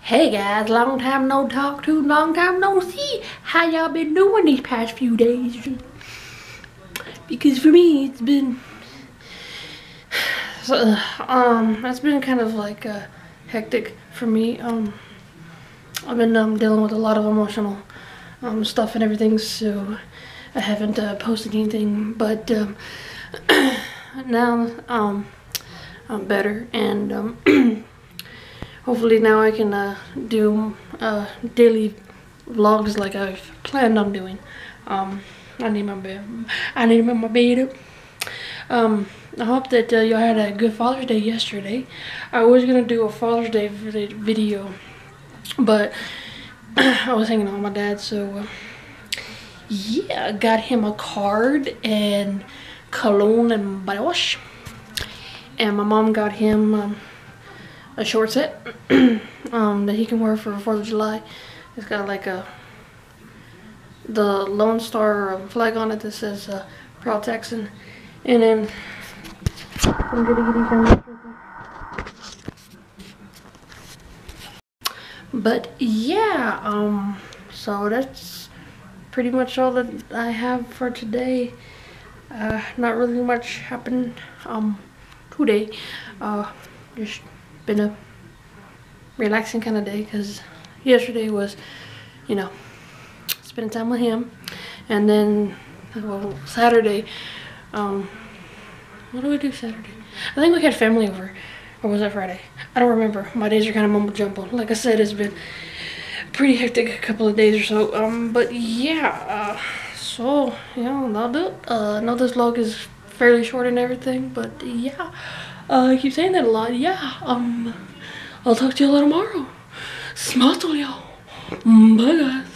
Hey guys, long time no talk to, long time no see. How y'all been doing these past few days? Because for me, it's been it's been kind of like hectic for me. I've been dealing with a lot of emotional stuff and everything, so I haven't posted anything. But now I'm better, and hopefully now I can do daily vlogs like I've planned on doing. I need my bed. I need my bed up. I hope that y'all had a good Father's Day yesterday. I was gonna do a Father's Day video, but I was hanging out with my dad, so yeah, I got him a card and cologne and body wash, and my mom got him a short set that he can wear for 4th of July. It's got like the Lone Star flag on it that says Proud Texan, and then some goody goody. But yeah, so that's pretty much all that I have for today. Not really much happened today. Just been a relaxing kind of day, because yesterday was, you know, spending time with him, and then Saturday, what do we do Saturday? I think we had family over, or was that Friday? I don't remember. My days are kind of mumble jumbled. Like I said, it's been pretty hectic a couple of days or so. But yeah, so yeah, that'll do it. I know this vlog is fairly short and everything, but yeah, I keep saying that a lot. Yeah, I'll talk to you all tomorrow. Smile to y'all. Bye guys.